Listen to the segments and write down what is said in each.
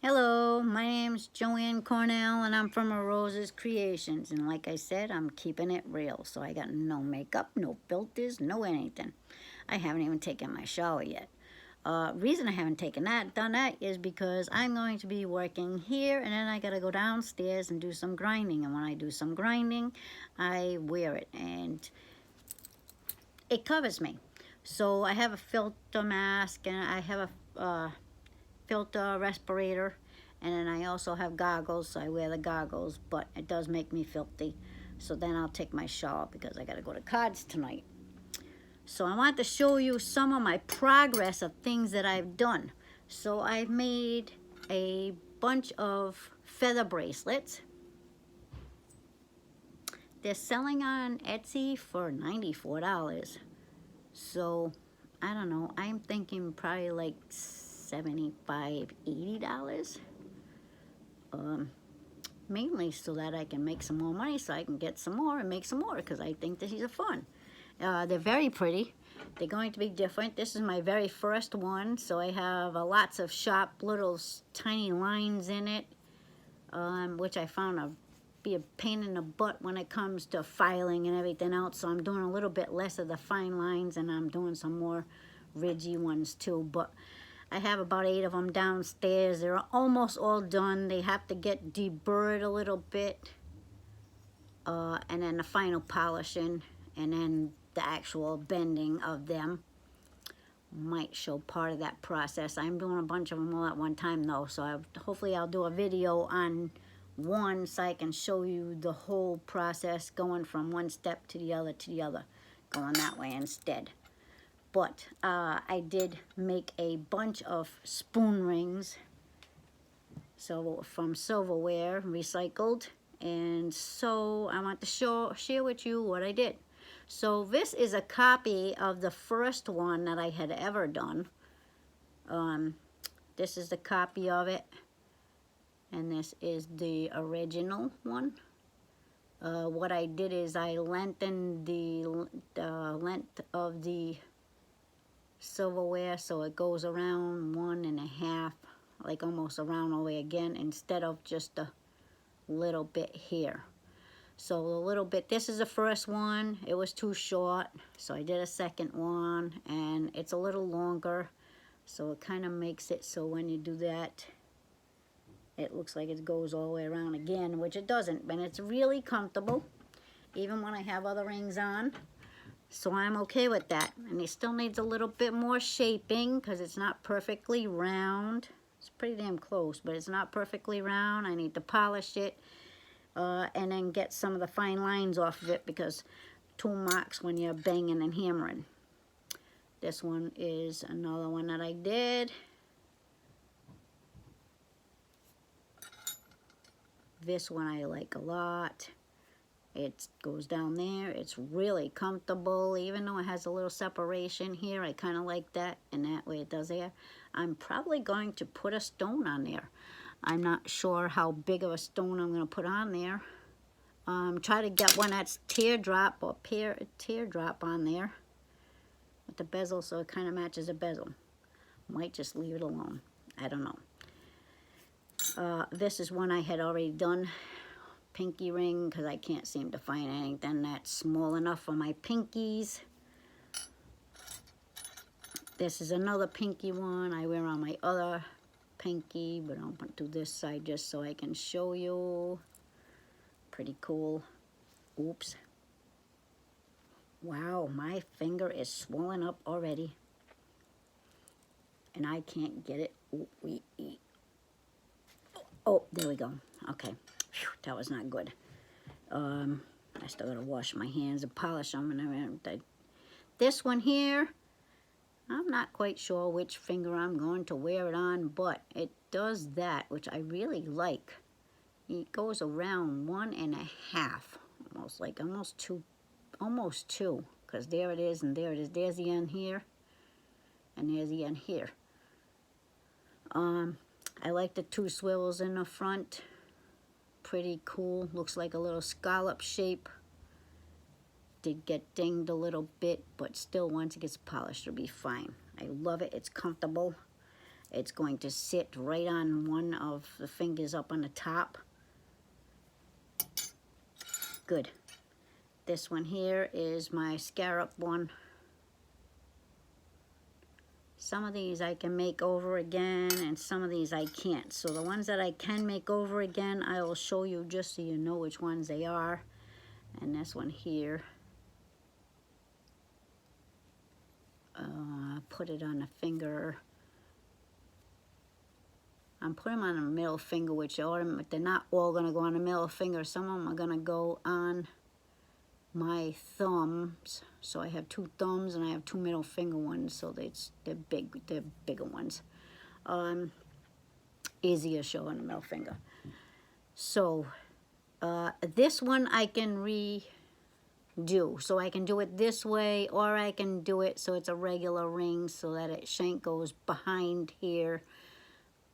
Hello, my name's Joanne Cornell and I'm from A Roses Creations, and like I said, I'm keeping it real. So I got no makeup, no filters, no anything. I haven't even taken my shower yet. Reason I haven't done that is because I'm going to be working here, and then I gotta go downstairs and do some grinding. And when I do some grinding, I wear it and it covers me. So I have a filter mask and I have a filter respirator, and then I also have goggles, so I wear the goggles, but it does make me filthy. So then I'll take my shower because I gotta go to cards tonight. So I want to show you some of my progress of things that I've done. So I've made a bunch of feather bracelets. They're selling on Etsy for $94. So I don't know, I'm thinking probably like $75, $80. Mainly so that I can make some more money, so I can get some more and make some more, because I think that these are fun. They're very pretty. They're going to be different. This is my very first one, so I have lots of sharp little tiny lines in it, which I found be a pain in the butt when it comes to filing and everything else. So I'm doing a little bit less of the fine lines, and I'm doing some more ridgy ones too. But I have about 8 of them downstairs. They're almost all done. They have to get deburred a little bit, and then the final polishing, and then the actual bending of them might show part of that process. I'm doing a bunch of them all at one time though, so hopefully I'll do a video on one so I can show you the whole process, going from one step to the other, going that way instead. But I did make a bunch of spoon rings, so from silverware recycled, and so I want to share with you what I did. So this is a copy of the first one that I had ever done. This is the copy of it, and this is the original one. What I did is I lengthened the length of the silverware so it goes around 1.5, like almost around all the way again, instead of just a little bit here. So a little bit, this is the first one, it was too short, so I did a second one, and it's a little longer, so it kind of makes it so when you do that, it looks like it goes all the way around again, which it doesn't, and it's really comfortable, even when I have other rings on. So I'm okay with that. And it still needs a little bit more shaping because it's not perfectly round. It's pretty damn close, but it's not perfectly round. I need to polish it and then get some of the fine lines off of it, because tool marks when you're banging and hammering. This one is another one that I did. This one I like a lot. It goes down there. It's really comfortable, even though it has a little separation here. I kind of like that, and that way it does there. I'm probably going to put a stone on there. I'm not sure how big of a stone I'm going to put on there. Try to get one that's teardrop or teardrop on there with the bezel, so it kind of matches the bezel. Might just leave it alone. I don't know. This is one I had already done. Pinky ring, because I can't seem to find anything that's small enough for my pinkies. This is another pinky one I wear on my other pinky, but I'll do this side just so I can show you. Pretty cool. Oops. Wow, my finger is swollen up already, and I can't get it. Oh, there we go. Okay. Whew, that was not good. I still gotta wash my hands and polish them and everything. This one here, I'm not quite sure which finger I'm going to wear it on, but it does that, which I really like. It goes around 1.5, almost two, because there it is and there it is. There's the end here, and there's the end here. I like the 2 swivels in the front. Pretty cool. Looks like a little scallop shape. Did get dinged a little bit, but still once it gets polished it'll be fine. I love it. It's comfortable. It's going to sit right on one of the fingers up on the top. Good. This one here is my scarab one. Some of these I can make over again, and some of these I can't. So the ones that I can make over again, I will show you just so you know which ones they are. And this one here, put it on the finger. I'm putting them on the middle finger, which they're not all going to go on the middle finger. Some of them are going to go on my thumbs. So I have 2 thumbs and I have 2 middle finger ones, so they're bigger ones. Easier show on the middle finger. So this one I can redo. So I can do it this way, or I can do it so it's a regular ring so that it shank goes behind here,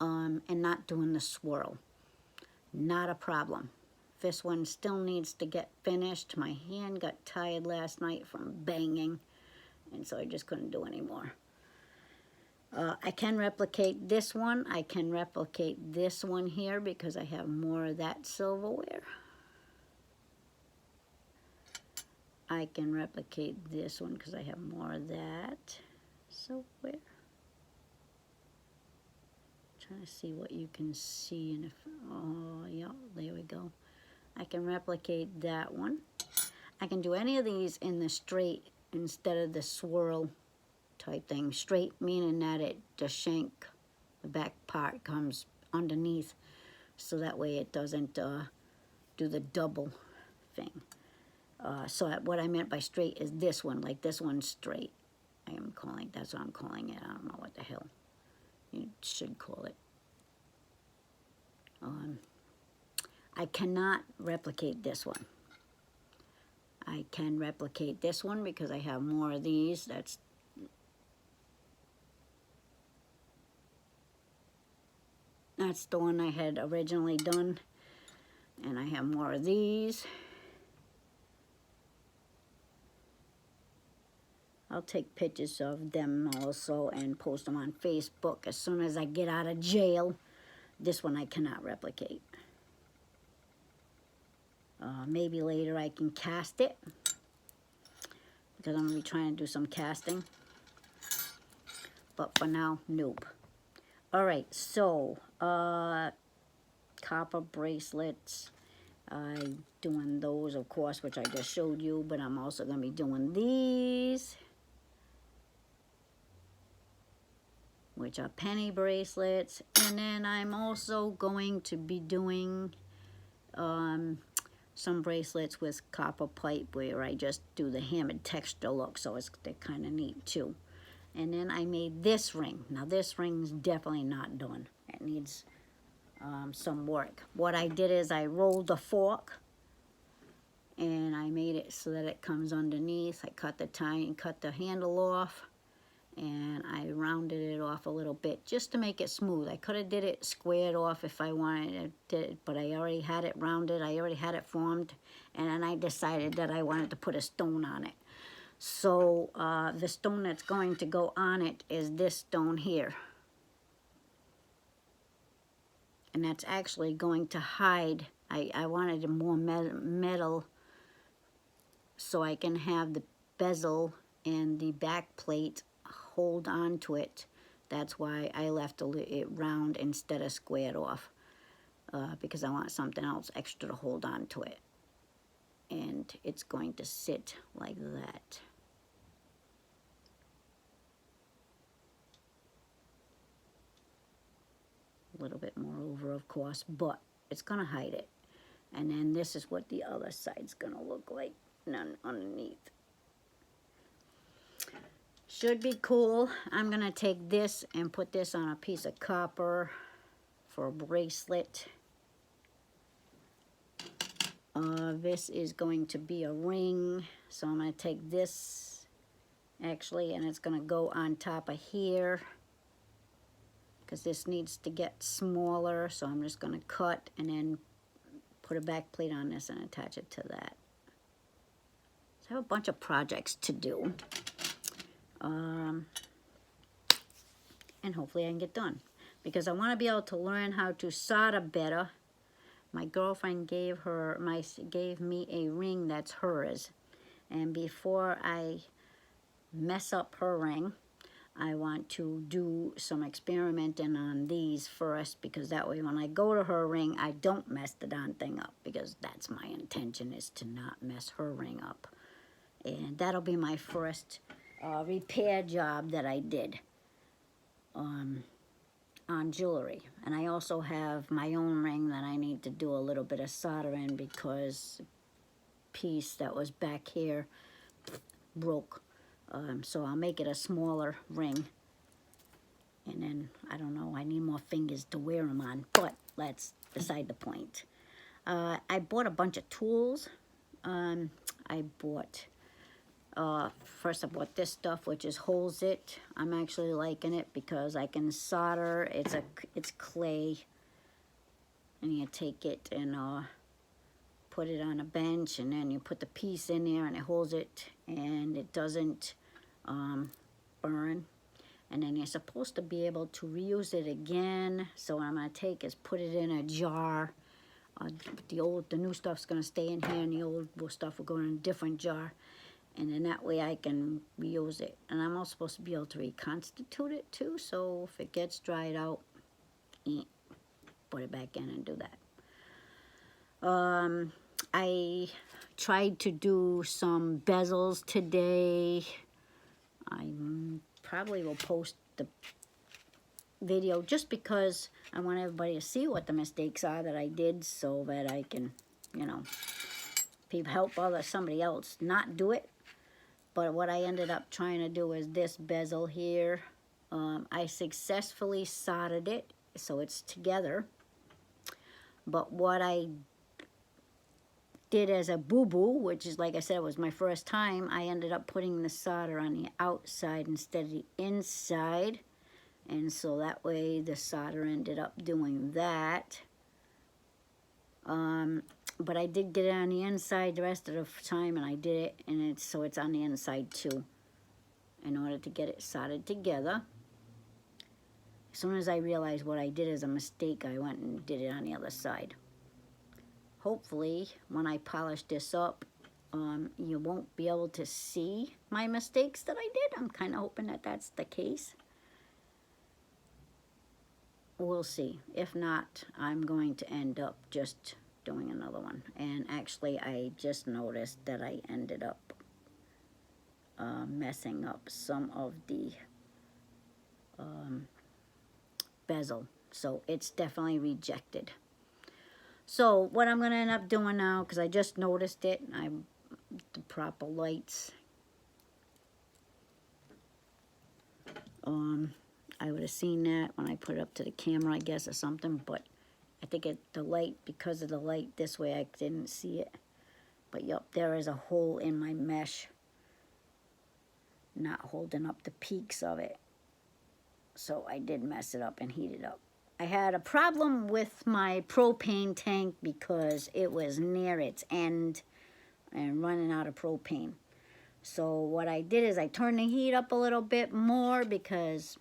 and not doing the swirl. Not a problem. This one still needs to get finished. My hand got tired last night from banging, and so I just couldn't do any more. I can replicate this one. I can replicate this one here because I have more of that silverware. I can replicate this one because I have more of that silverware. Trying to see what you can see, and if, oh yeah, there we go. I can replicate that one. I can do any of these in the straight instead of the swirl type thing. Straight meaning that the shank, the back part comes underneath, so that way it doesn't do the double thing. So what I meant by straight is this one, like this one's straight. That's what I'm calling it. I don't know what the hell you should call it. I cannot replicate this one. I can replicate this one because I have more of these. That's the one I had originally done, and I have more of these. I'll take pictures of them also and post them on Facebook as soon as I get out of jail. This one I cannot replicate. Maybe later I can cast it, because I'm going to be trying to do some casting. But for now, nope. Alright, so copper bracelets. I'm doing those, of course, which I just showed you, but I'm also going to be doing these, which are penny bracelets. And then I'm also going to be doing some bracelets with copper pipe, where I just do the hammered texture look, so they're kind of neat too. And then I made this ring. Now this ring's definitely not done. It needs some work. What I did is I rolled the fork and I made it so that it comes underneath. I cut the handle off, and I rounded it off a little bit just to make it smooth. I could have did it squared off if I wanted it, but I already had it rounded. I already had it formed, and then I decided that I wanted to put a stone on it. So the stone that's going to go on it is this stone here. And that's actually going to hide. I wanted more metal so I can have the bezel and the back plate hold on to it. That's why I left it round instead of squared off, because I want something else extra to hold on to it. And it's going to sit like that. A little bit more over, of course, but it's going to hide it. And then this is what the other side's going to look like underneath. Should be cool. I'm going to take this and put this on a piece of copper for a bracelet. This is going to be a ring, so I'm going to take this actually, and it's going to go on top of here, because this needs to get smaller. So I'm just going to cut and then put a back plate on this and attach it to that. So I have a bunch of projects to do. and hopefully I can get done. Because I want to be able to learn how to solder better. My girlfriend gave me a ring that's hers. And before I mess up her ring, I want to do some experimenting on these first, because that way when I go to her ring, I don't mess the darn thing up, because that's my intention, is to not mess her ring up. And that'll be my first repair job that I did on jewelry. And I also have my own ring that I need to do a little bit of soldering, because the piece that was back here broke. So I'll make it a smaller ring. And then, I don't know, I need more fingers to wear them on, but that's beside the point. I bought a bunch of tools. First I bought this stuff, which is Holds It. I'm actually liking it because I can solder. It's clay, and you take it and put it on a bench, and then you put the piece in there, and it holds it, and it doesn't burn. And then you're supposed to be able to reuse it again. So what I'm going to take is put it in a jar. The new stuff's going to stay in here, and the old stuff will go in a different jar. And then that way I can reuse it. And I'm also supposed to be able to reconstitute it too. So if it gets dried out, put it back in and do that. I tried to do some bezels today. I probably will post the video just because I want everybody to see what the mistakes are that I did, so that I can, you know, help somebody else not do it. But what I ended up trying to do is this bezel here. I successfully soldered it so it's together. But what I did as a boo-boo, which is, like I said, it was my first time, I ended up putting the solder on the outside instead of the inside. And so that way the solder ended up doing that. But I did get it on the inside the rest of the time, and I did it, and so it's on the inside too, in order to get it soldered together. As soon as I realized what I did as a mistake, I went and did it on the other side. Hopefully, when I polish this up, you won't be able to see my mistakes that I did. I'm kind of hoping that that's the case. We'll see. If not, I'm going to end up just doing another one. And actually, I just noticed that I ended up messing up some of the bezel. So it's definitely rejected. So what I'm going to end up doing now, because I just noticed it, the proper lights. I would have seen that when I put it up to the camera, I guess, or something, but I think the light, because of the light this way, I didn't see it. But yep, there is a hole in my mesh, not holding up the peaks of it. So I did mess it up and heat it up. I had a problem with my propane tank because it was near its end and running out of propane. So what I did is I turned the heat up a little bit more because...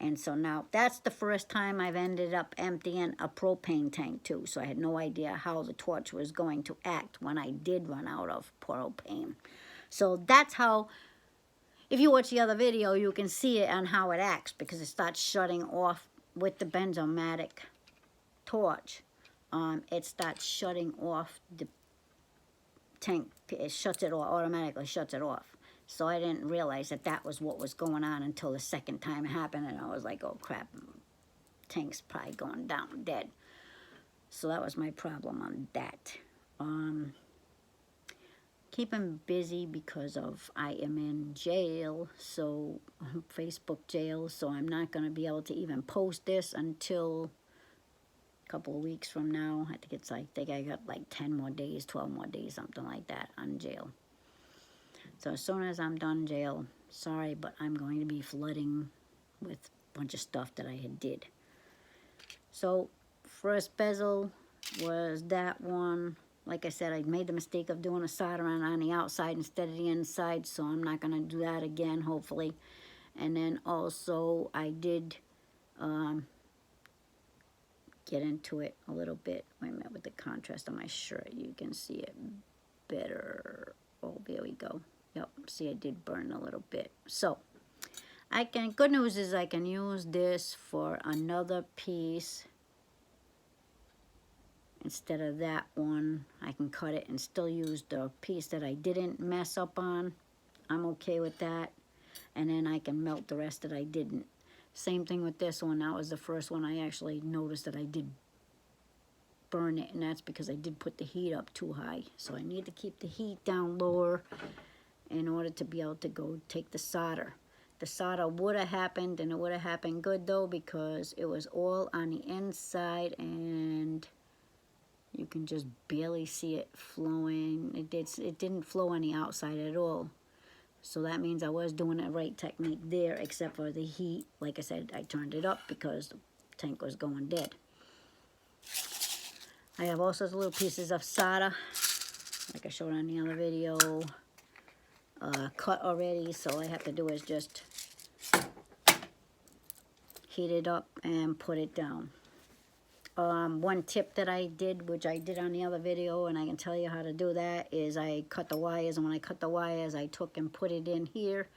And so now that's the first time I've ended up emptying a propane tank too. So I had no idea how the torch was going to act when I did run out of propane. So that's how, if you watch the other video, you can see it on how it acts, because it starts shutting off with the Benzomatic torch. It starts shutting off the tank. It shuts it off, automatically shuts it off. So I didn't realize that that was what was going on until the second time it happened, and I was like, oh crap, tank's probably going down dead. So that was my problem on that. Keeping busy because of I am in jail, so Facebook jail, so I'm not going to be able to even post this until a couple of weeks from now. I think I got like 10 more days, 12 more days, something like that on jail. So as soon as I'm done jail, sorry, but I'm going to be flooding with a bunch of stuff that I had did. So first bezel was that one. Like I said, I made the mistake of doing a soldering on the outside instead of the inside, so I'm not going to do that again, hopefully. And then also I did get into it a little bit. Wait a minute, with the contrast on my shirt, you can see it better. Oh, there we go. Yep, see, I did burn a little bit. So good news is I can use this for another piece instead of that one. I can cut it and still use the piece that I didn't mess up on. I'm okay with that. And then I can melt the rest that I didn't. Same thing with this one. That was the first one I actually noticed that I did burn it, and that's because I did put the heat up too high. So I need to keep the heat down lower in order to be able to go take the solder. The solder would have happened, and it would have happened good though, because it was all on the inside and you can just barely see it flowing. It didn't flow on the outside at all. So that means I was doing the right technique there, except for the heat. Like I said, I turned it up because the tank was going dead. I have all sorts of little pieces of solder, like I showed on the other video, cut already. So all I have to do is just heat it up and put it down. One tip that I did, which I did on the other video, and I can tell you how to do that, is I cut the wires. And when I cut the wires, I took and put it in here,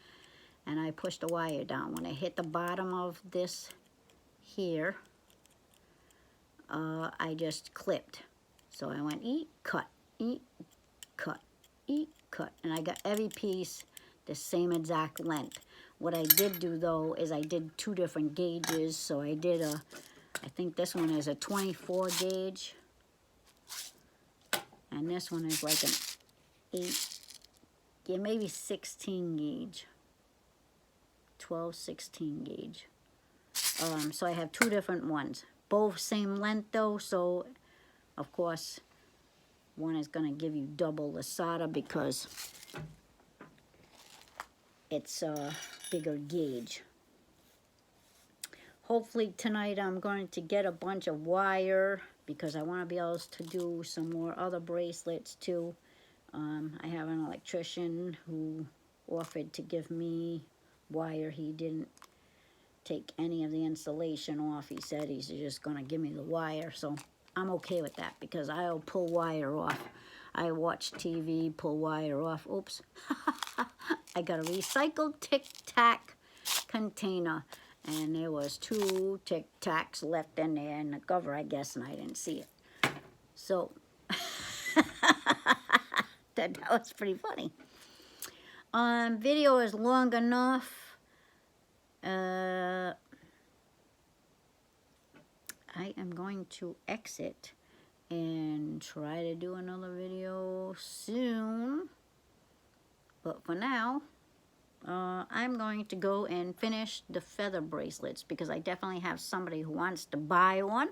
and I pushed the wire down. When I hit the bottom of this here, I just clipped. So I went eat, cut, cut, and I got every piece the same exact length. What I did do though is I did two different gauges. So I did I think this one is a 24 gauge, and this one is like an 8, yeah, maybe 16 gauge, 12, 16 gauge. So I have two different ones, both same length though, so of course one is going to give you double the solder because it's a bigger gauge. Hopefully tonight I'm going to get a bunch of wire because I want to be able to do some more other bracelets too. I have an electrician who offered to give me wire. He didn't take any of the insulation off. He said he's just going to give me the wire. So I'm okay with that because I'll pull wire off. I watch TV, pull wire off. Oops. I got a recycled Tic Tac container. And there was 2 Tic Tacs left in there in the cover, I guess, and I didn't see it. So, that was pretty funny. Video is long enough. I am going to exit and try to do another video soon. But for now, I'm going to go and finish the feather bracelets because I definitely have somebody who wants to buy one.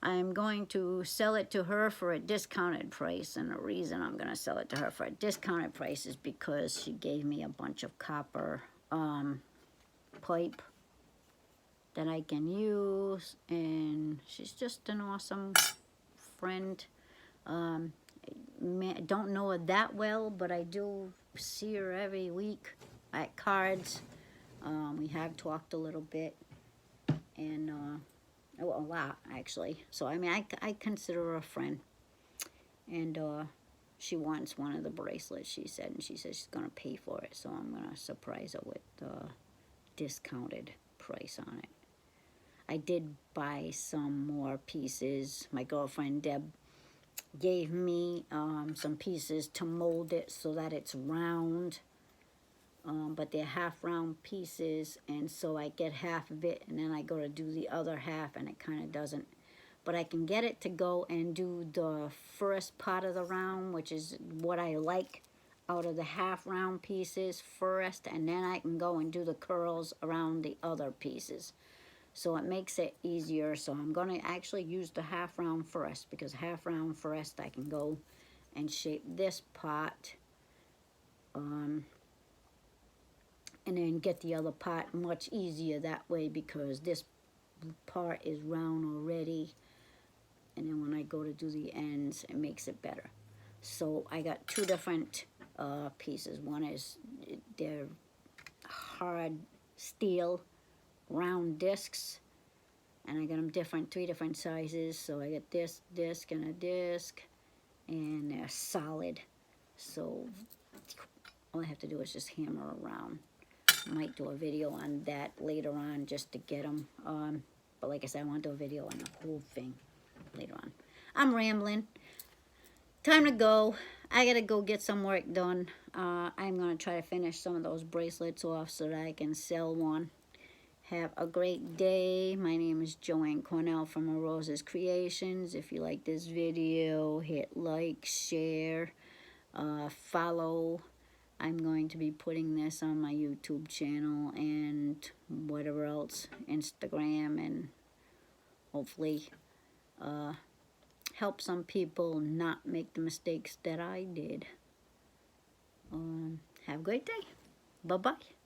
I'm going to sell it to her for a discounted price, and the reason I'm going to sell it to her for a discounted price is because she gave me a bunch of copper pipe that I can use, and she's just an awesome friend. I don't know her that well, but I do see her every week at cards. We have talked a little bit, and a lot actually. So I mean, I consider her a friend, and she wants one of the bracelets, she said, and she says she's gonna pay for it. So I'm gonna surprise her with the discounted price on it. I did buy some more pieces. My girlfriend Deb gave me some pieces to mold it so that it's round, but they're half round pieces, and so I get half of it and then I go to do the other half and it kind of doesn't. But I can get it to go and do the first part of the round, which is what I like out of the half round pieces first, and then I can go and do the curls around the other pieces. So it makes it easier. So I'm going to actually use the half round first, because half round first I can go and shape this part and then get the other part much easier that way, because this part is round already, and then when I go to do the ends it makes it better. So I got 2 different pieces. One is, they're hard steel round discs, and I got them different, 3 different sizes. So I got this disc and a disc, and they're solid. So all I have to do is just hammer around. Might do a video on that later on just to get them. But like I said, I want to do a video on the whole thing later on. I'm rambling. Time to go. I gotta go get some work done. I'm gonna try to finish some of those bracelets off so that I can sell one. Have a great day. My name is Joanne Cornell from A Rose's Creations. If you like this video, hit like, share, follow. I'm going to be putting this on my YouTube channel and whatever else, Instagram, and hopefully help some people not make the mistakes that I did. Have a great day. Bye-bye.